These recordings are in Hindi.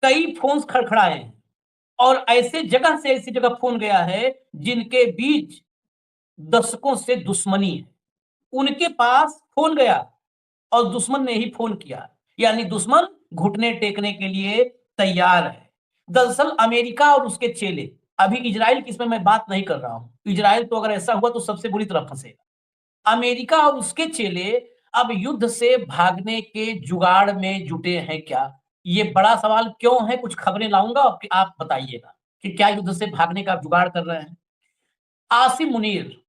कई फोन खड़खड़ाए हैं और ऐसे जगह से ऐसी जगह फोन गया है जिनके बीच दशकों से दुश्मनी है। उनके पास फोन गया और दुश्मन ने ही फोन किया, यानी दुश्मन घुटने टेकने के लिए तैयार है। दरअसल अमेरिका और उसके चेले, अभी इजराइल की इसमें मैं बात नहीं कर रहा हूं। इजराइल तो अगर ऐसा हुआ तो सबसे बुरी तरह फंसेगा। अमेरिका और उसके चेले अब युद्ध से भागने के जुगाड़ में जुटे हैं क्या? ये बड़ा सवाल क्यों है? कुछ खबरें लाऊंगा और आप बताइएगा कि क्या युद्ध से भागने का जुगाड़ कर रहे हैं। आसिम मुनीर,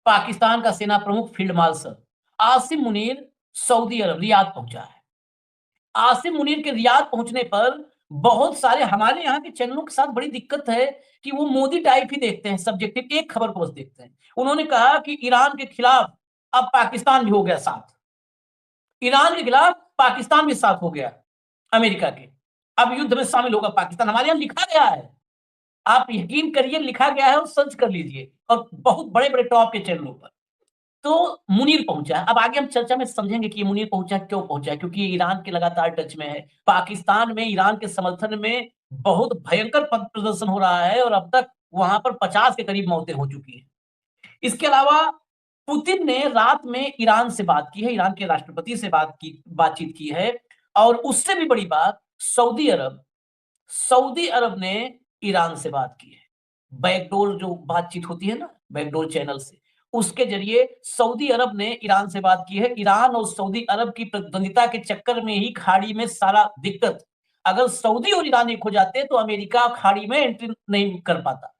पाकिस्तान का सेना प्रमुख field marshal Asim Munir Saudi Arab Riyadh पहुंचा है। आसिम मुनीर के रियाद पहुंचने पर बहुत सारे हमारे यहाँ के चैनलों के साथ बड़ी दिक्कत है कि वो मोदी टाइप ही देखते हैं, सब्जेक्टिव एक खबर को बस देखते हैं। उन्होंने कहा कि ईरान के खिलाफ अब पाकिस्तान भी हो गया साथ, ईरान के खिलाफ पाकिस्तान भी साथ हो गया अमेरिका के, अब युद्ध में शामिल होगा पाकिस्तान। हमारे यहाँ लिखा गया है, आप यकीन करिए लिखा गया है और सर्च कर लीजिए, और बहुत बड़े बड़े टॉप के चैनलों पर। तो मुनीर पहुंचा है। अब आगे हम चर्चा में समझेंगे कि ये मुनीर पहुंचा क्यों पहुंचा है, क्योंकि ये ईरान के लगातार टच में है। पाकिस्तान में ईरान के समर्थन में बहुत भयंकर पद प्रदर्शन हो रहा है और अब तक वहां पर 50 के करीब मौतें हो चुकी हैं। इसके अलावा पुतिन ने रात में ईरान से बात की है, ईरान के राष्ट्रपति से बातचीत की है। और उससे भी बड़ी बात, सऊदी अरब ने ईरान से बात की है। बैकडोर जो बातचीत होती है ना, बैकडोर चैनल से, उसके जरिए सऊदी अरब ने ईरान से बात की है। ईरान और सऊदी अरब की प्रतिद्वंदिता के चक्कर में ही खाड़ी में सारा दिक्कत, अगर सऊदी और ईरान एक हो जाते तो अमेरिका खाड़ी में एंट्री नहीं कर पाता।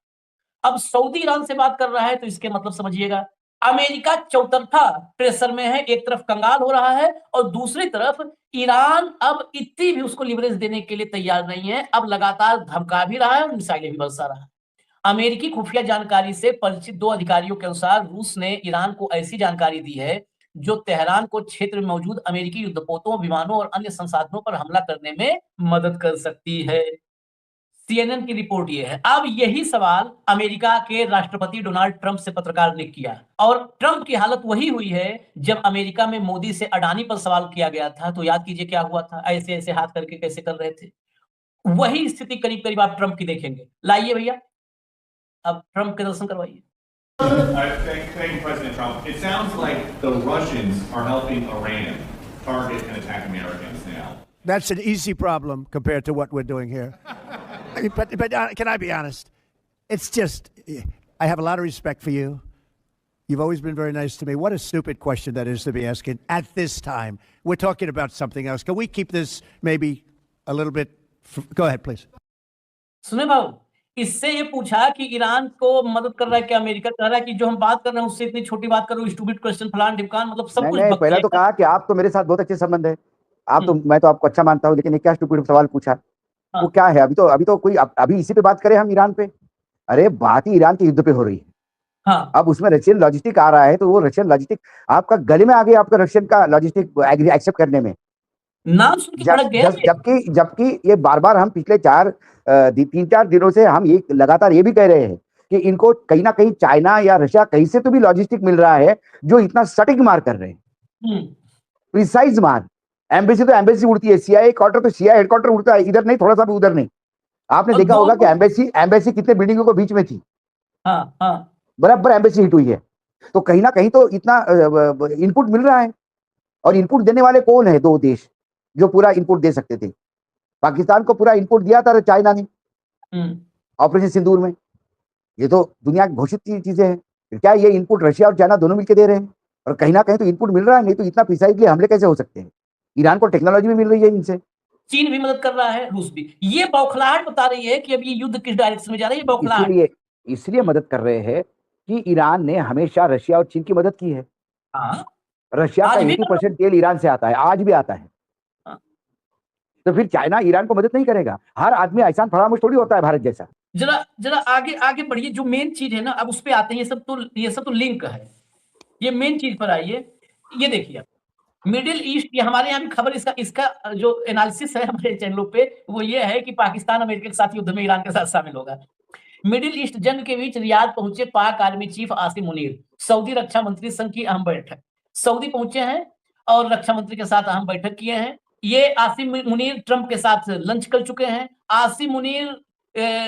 अब सऊदी ईरान से बात कर रहा है तो इसके मतलब समझिएगा, अमेरिका चौतरफा प्रेशर में है। एक तरफ कंगाल हो रहा है और दूसरी तरफ ईरान अब इतनी भी उसको लिवरेज देने के लिए तैयार नहीं है। अब लगातार धमका भी रहा है और मिसाइलें भी बरसा रहा है। अमेरिकी खुफिया जानकारी से परिचित दो अधिकारियों के अनुसार रूस ने ईरान को ऐसी जानकारी दी है जो तेहरान को क्षेत्र में मौजूद अमेरिकी युद्धपोतों, विमानों और अन्य संसाधनों पर हमला करने में मदद कर सकती है। सीएनएन की रिपोर्ट ये है। अब यही सवाल अमेरिका के राष्ट्रपति डोनाल्ड ट्रंप से पत्रकार ने किया और ट्रंप की हालत वही हुई है जब अमेरिका में मोदी से अडानी पर सवाल किया गया था। तो याद कीजिए क्या हुआ था, ऐसे ऐसे हाथ करके कैसे कर रहे थे। वही स्थिति करीब करीब आप ट्रंप की देखेंगे। लाइए भैया, अब ट्रंप के दर्शन करवाइए। Thank you, President Trump. It sounds like the Russians are helping Iran target and attack Americans now. That's an easy problem compared to what we're doing here. But can I be honest? It's just, I have a lot of respect for you. You've always been very nice to me. What a stupid question that is to be asking at this time. We're talking about something else. Can we keep this maybe a little bit? Go ahead, please. सुने बाबू, इससे ये पूछा कि ईरान को मदद कर रहा है क्या अमेरिका, कह रहा है कि जो हम बात कर रहे हैं उससे इतनी छोटी बात करो, स्टूपिड क्वेश्चन, फलान ढिमकान, मतलब सब कुछ। पहला तो कहा कि आप तो मेरे साथ बहुत अच्छे संबंध है, आप तो, मैं तो आपको अच्छा मानता हूँ, लेकिन ये क्या स्टूपिड सवाल पूछा? वो क्या है? अभी तो कोई अभी इसी पे बात करें हम ईरान पे? अरे बात ही ईरान के युद्ध पे हो रही है। हाँ। अब उसमें रशियन लॉजिस्टिक आ रहा है, तो वो रशियन लॉजिस्टिक आपका गले में आ गया, आपका रशियन का लॉजिस्टिक एक्सेप्ट करने में नाम सुन के भड़क गया। जबकि ये बार बार हम पिछले 3-4 दिनों से हम ये लगातार ये भी कह रहे हैं कि इनको कहीं ना कहीं चाइना या रशिया कहीं से तो भी लॉजिस्टिक मिल रहा है जो इतना सटीक मार कर रहे हैं, प्रिसाइज मार। एम्बेसी तो एम्बेसी उड़ती है, सीआईए क्वार्टर तो सीआईए हेडक्वार्टर उड़ता है, इधर नहीं, थोड़ा सा भी उधर नहीं। आपने देखा होगा कि एम्बेसी कितने बिल्डिंगों के बीच में थी। बराबर एम्बेसी हिट हुई है। तो कहीं ना कहीं तो इतना इनपुट मिल रहा है, और इनपुट देने वाले कौन है? 2 देश जो पूरा इनपुट दे सकते थे। पाकिस्तान को पूरा इनपुट दिया था चाइना ने ऑपरेशन सिंदूर में। ये तो दुनिया की घोषित चीजें हैं। क्या ये इनपुट रशिया और चाइना दोनों मिलकर दे रहे हैं? और कहीं ना कहीं तो इनपुट मिल रहा है, नहीं तो इतना प्रिसाइजली हमले कैसे हो सकते हैं? ईरान को टेक्नोलॉजी भी मिल रही है इनसे, चीन भी मदद कर रहा है, रूस भी। ये बौखलाहट बता रही है कि अब ये युद्ध किस डायरेक्शन में जा रहा है। ये बौखलाहट इसलिए मदद कर रहे हैं कि ईरान ने हमेशा रशिया और चीन की मदद की है। रशिया का 80% तेल ईरान से आता है, आज भी आता है। तो फिर चाइना ईरान को मदद नहीं करेगा? हर आदमी एहसान फरामोश थोड़ी होता है भारत जैसा। जरा आगे बढ़िए। जो मेन चीज है ना, अब उस पे आते हैं। ये सब तो लिंक है। ये मेन चीज पर आइए। ये देखिए, मिडिल ईस्ट, ये हमारे यहाँ भी खबर, इसका जो एनालिसिस है हमारे चैनलों पे, वो ये है कि पाकिस्तान अमेरिका के साथ युद्ध में ईरान के साथ शामिल होगा। मिडिल ईस्ट जंग के बीच रियाद पहुंचे Pak army chief Asim Munir. Saudi रक्षा मंत्री संघ की अहम बैठक। सऊदी पहुंचे हैं और रक्षा मंत्री के साथ अहम बैठक किए हैं। ये आसिम मुनीर ट्रंप के साथ लंच कर चुके हैं। आसिम मुनीर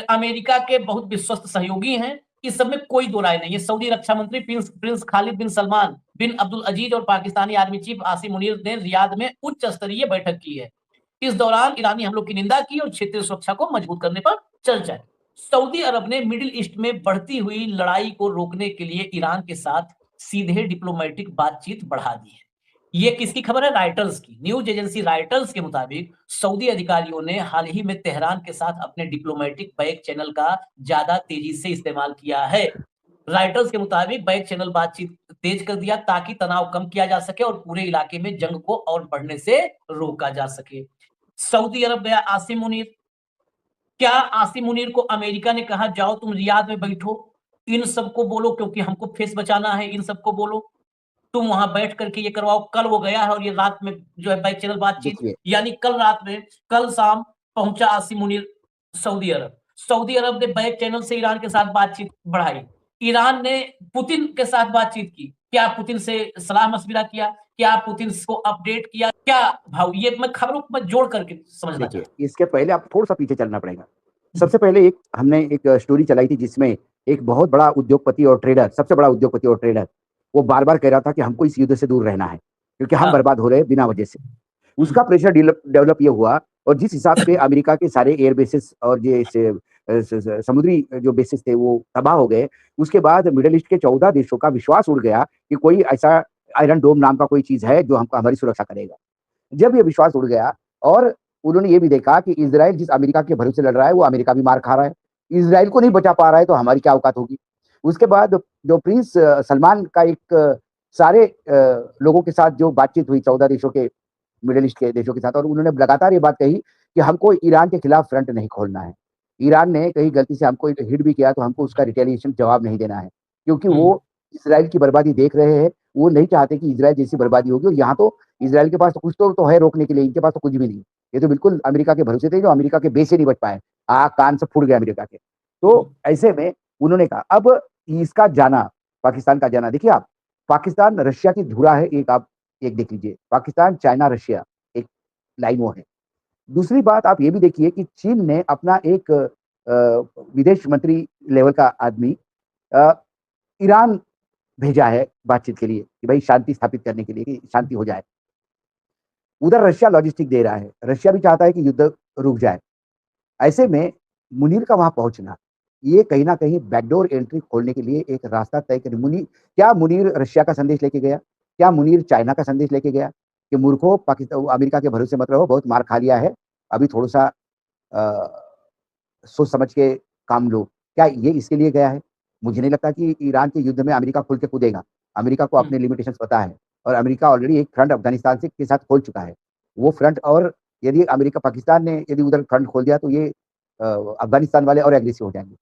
अमेरिका के बहुत विश्वस्त सहयोगी हैं। इस सब में कोई दो राय नहीं है। सऊदी रक्षा मंत्री प्रिंस खालिद बिन सलमान बिन अब्दुल अजीज और पाकिस्तानी आर्मी चीफ आसिम मुनीर ने रियाद में उच्च स्तरीय बैठक की है। इस दौरान ईरानी हमलों की निंदा की और क्षेत्रीय सुरक्षा को मजबूत करने पर चर्चा की। सऊदी अरब ने मिडिल ईस्ट में बढ़ती हुई लड़ाई को रोकने के लिए ईरान के साथ सीधे डिप्लोमेटिक बातचीत बढ़ा दी है। ये किसकी खबर है? राइटर्स की। न्यूज एजेंसी राइटर्स के मुताबिक सऊदी अधिकारियों ने हाल ही में तेहरान के साथ अपने डिप्लोमेटिक बैक चैनल का ज्यादा तेजी से इस्तेमाल किया है। राइटर्स के मुताबिक बैक चैनल बातचीत तेज कर दिया ताकि तनाव कम किया जा सके और पूरे इलाके में जंग को और बढ़ने से रोका जा सके। सऊदी अरब गया आसिम मुनीर। क्या आसिम मुनीर को अमेरिका ने कहा जाओ तुम रियाद में बैठो, इन सबको बोलो क्योंकि हमको फेस बचाना है, इन सबको बोलो तुम वहां बैठ करके ये करवाओ। कल वो गया है और ये रात में जो है बैक चैनल बातचीत, देखिए यानी कल रात में, कल शाम पहुंचा आसिम मुनीर सऊदी अरब। सऊदी अरब ने बैक चैनल से ईरान के साथ बातचीत बढ़ाई। ईरान ने पुतिन के साथ बातचीत की। क्या पुतिन से सलाह मशविरा किया? क्या पुतिन को अपडेट किया? क्या भाव? ये मैं खबरों को जोड़ करके समझना देखिए, चाहता इसके पहले आप थोड़ा सा पीछे चलना पड़ेगा। सबसे पहले हमने एक स्टोरी चलाई थी जिसमें एक बहुत बड़ा उद्योगपति और ट्रेडर, सबसे बड़ा उद्योगपति और ट्रेडर, वो बार बार कह रहा था कि हमको इस युद्ध से दूर रहना है क्योंकि हम हाँ। बर्बाद हो रहे हैं बिना वजह से। उसका प्रेशर डेवलप ये हुआ और जिस हिसाब से अमेरिका के सारे एयर बेसिस और ये समुद्री जो बेसिस थे वो तबाह हो गए, उसके बाद मिडिल ईस्ट के 14 देशों का विश्वास उड़ गया कि कोई ऐसा आयरन डोम नाम का कोई चीज है जो हमको हमारी सुरक्षा करेगा। जब ये विश्वास उड़ गया और उन्होंने ये भी देखा कि इजराइल जिस अमेरिका के भरोसे लड़ रहा है वो अमेरिका भी मार खा रहा है, इजराइल को नहीं बचा पा रहा है तो हमारी क्या औकात होगी। उसके बाद जो प्रिंस सलमान का एक सारे लोगों के साथ जो बातचीत हुई 14 देशों के, मिडिल ईस्ट के देशों के साथ, और उन्होंने लगातार ये बात कही कि हमको ईरान के खिलाफ फ्रंट नहीं खोलना है। ईरान ने कहीं गलती से हमको हिट भी किया तो हमको उसका रिटेलिएशन जवाब नहीं देना है क्योंकि वो इसराइल की बर्बादी देख रहे हैं। वो नहीं चाहते कि इसराइल जैसी बर्बादी होगी और यहाँ तो इसराइल के पास तो कुछ तो है रोकने के लिए, इनके पास तो कुछ भी नहीं। ये तो बिल्कुल अमेरिका के भरोसे थे जो अमेरिका के बेस से नहीं बच पाए, कान से फूट गए अमेरिका के। तो ऐसे में उन्होंने कहा अब इसका जाना, पाकिस्तान का जाना, देखिए आप, पाकिस्तान रशिया की धुरा है, एक आप एक देख लीजिए, पाकिस्तान चाइना रशिया एक लाइन वो है। दूसरी बात आप ये भी देखिए कि चीन ने अपना एक विदेश मंत्री लेवल का आदमी ईरान भेजा है बातचीत के लिए कि भाई शांति स्थापित करने के लिए कि शांति हो जाए। उधर रशिया लॉजिस्टिक दे रहा है, रशिया भी चाहता है कि युद्ध रुक जाए। ऐसे में मुनीर का वहां पहुंचना ये कहीं ना कहीं बैकडोर एंट्री खोलने के लिए एक रास्ता तय कर। क्या मुनीर रशिया का संदेश लेके गया? क्या मुनीर चाइना का संदेश लेके गया कि मूर्खों पाकिस्तान अमेरिका के भरोसे मत रहो, बहुत मार खा लिया है, अभी थोड़ा सा सोच समझ के काम लो? क्या ये इसके लिए गया है? मुझे नहीं लगता कि ईरान के युद्ध में अमेरिका खुल के कूदेगा। अमेरिका को अपने लिमिटेशंस पता है और अमेरिका ऑलरेडी एक फ्रंट अफगानिस्तान से के साथ खोल चुका है। वो फ्रंट, और यदि अमेरिका पाकिस्तान ने यदि उधर फ्रंट खोल दिया तो ये अफगानिस्तान वाले और एग्रेसिव हो जाएंगे।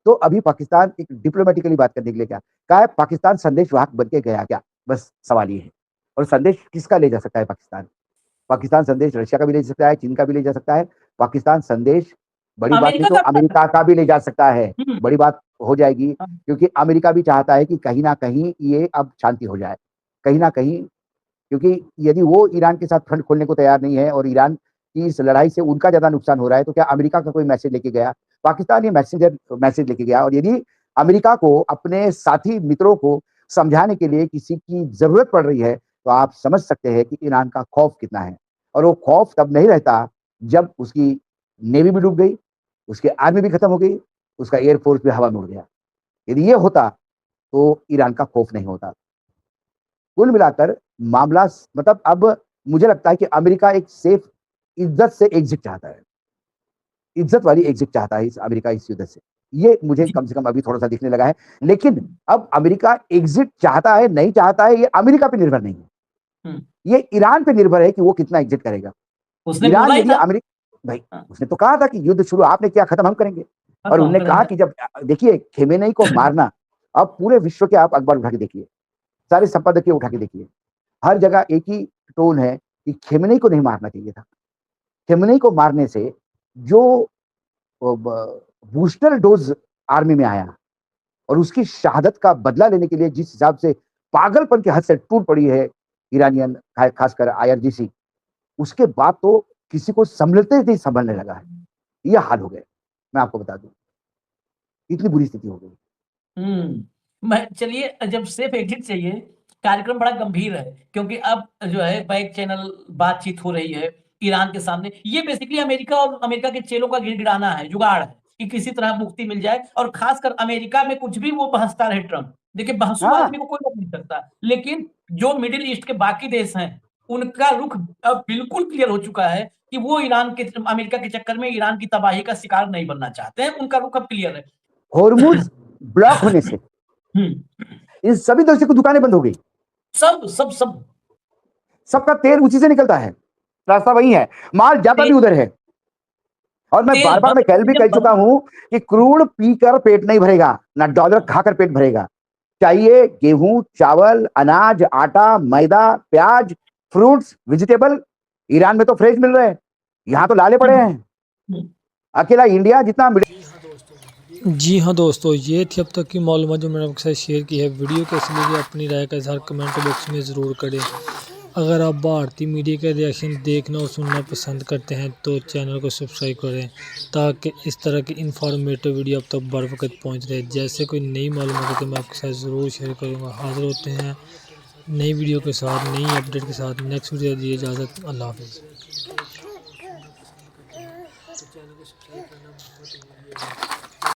तो अभी पाकिस्तान एक डिप्लोमेटिकली बात करने के लिए क्या है, पाकिस्तान संदेश वाहक बन के गया क्या? बस सवाल ये है। और संदेश किसका ले जा सकता है पाकिस्तान? पाकिस्तान संदेश रशिया का भी ले जा सकता है, चीन का भी ले जा सकता है। पाकिस्तान संदेश बड़ी बात नहीं तो अमेरिका का भी ले जा सकता है। बड़ी बात हो जाएगी क्योंकि अमेरिका भी चाहता है कि कहीं ना कहीं ये अब शांति हो जाए, कहीं ना कहीं, क्योंकि यदि वो ईरान के साथ फ्रंट खोलने को तैयार नहीं है और ईरान की इस लड़ाई से उनका ज्यादा नुकसान हो रहा है तो क्या अमेरिका का कोई मैसेज लेके गया? पाकिस्तान ये मैसेज लेके गया। और यदि अमेरिका को अपने साथी मित्रों को समझाने के लिए किसी की जरूरत पड़ रही है तो आप समझ सकते हैं कि ईरान का खौफ कितना है। और वो खौफ तब नहीं रहता जब उसकी नेवी भी डूब गई, उसकी आर्मी भी खत्म हो गई, उसका एयरफोर्स भी हवा में उड़ गया। यदि ये होता तो ईरान का खौफ नहीं होता। कुल मिलाकर मामला मतलब अब मुझे लगता है कि अमेरिका एक सेफ इज्जत से एग्जिट चाहता है, इज्जत वाली एग्जिट चाहता है इस अमेरिका इस युद्ध से। ये मुझे कम से कम अभी थोड़ा सा दिखने लगा है। लेकिन अब अमेरिका एग्जिट चाहता है नहीं चाहता है ये अमेरिका पे निर्भर नहीं है, ये ईरान पे निर्भर है कि वो कितना एग्जिट करेगा। ईरान यदि अमेरिका, भाई उसने तो कहा था कि युद्ध शुरू आपने किया, खत्म हम करेंगे। और उन्होंने कहा कि जब देखिए खेमेनेई को मारना, अब पूरे विश्व के आप अखबार उठा के देखिए, सारे संपादकीय उठा के देखिए, हर जगह एक ही टोन है कि खेमेनेई को नहीं मारना चाहिए था। खेमेनेई को मारने से जो बूस्टर डोज आर्मी में आया और उसकी शहादत का बदला लेने के लिए जिस हिसाब से पागलपन के हद से टूट पड़ी है ईरानियन, खासकर IRGC, उसके बाद तो किसी को संभलते नहीं संभलने लगा है, ये हाल हो गए। मैं आपको बता दूं, इतनी बुरी स्थिति हो गई। मैं चलिए, जब सेफ एग्जिट चाहिए, कार्यक्रम बड़ा गंभीर है, क्योंकि अब जो है बैक चैनल बातचीत हो रही है ईरान के सामने। ये बेसिकली अमेरिका और अमेरिका के चेलों का गिड़गिड़ाना है, जुगाड़ है कि किसी तरह मुक्ति मिल जाए, और खासकर अमेरिका में कुछ भी वो बहसता रहे ट्रम्प। देखिए, बहसू हाँ। आदमी को कोई रोक नहीं सकता, लेकिन जो मिडिल ईस्ट के बाकी देश हैं, उनका रुख अब बिल्कुल क्लियर हो चुका है कि वो ईरान के, अमेरिका के चक्कर में ईरान की तबाही का शिकार नहीं बनना चाहते हैं। उनका रुख अब क्लियर है। हॉर्मुज ब्लॉक होने से इन सभी देशों की दुकानें बंद हो गई। सब सब सब सबका तेल उसी से निकलता है, रास्ता वही है, माल जाता भी उधर है। और मैं तेल बार बार मैं कल भी कह चुका हूं कि क्रूड पीकर पेट नहीं भरेगा, ना डॉलर खाकर पेट भरेगा। चाहिए गेहूं, चावल, अनाज, आटा, मैदा, प्याज, फ्रूट्स, वेजिटेबल। ईरान में तो फ्रेश मिल रहे हैं, यहाँ तो लाले पड़े हैं। अकेला इंडिया जितना जी हाँ दोस्तों, ये थी अब तक की मालूमात जो मैंने आपके साथ शेयर की है। वीडियो कैसी लगी अपनी राय का इज़हार कमेंट बॉक्स में ज़रूर करें। अगर आप भारतीय मीडिया का रिएक्शन देखना और सुनना पसंद करते हैं तो चैनल को सब्सक्राइब करें, ताकि इस तरह की इन्फॉर्मेटिव वीडियो अब तक बर वक्त पहुँच रहे। जैसे कोई नई मालूमात है तो मैं आपके साथ ज़रूर शेयर करूँगा। हाजिर होते हैं नई वीडियो के साथ, नई अपडेट के साथ। नेक्स्ट वीडियो दी इजाज़त, अल्लाह हाफिज़।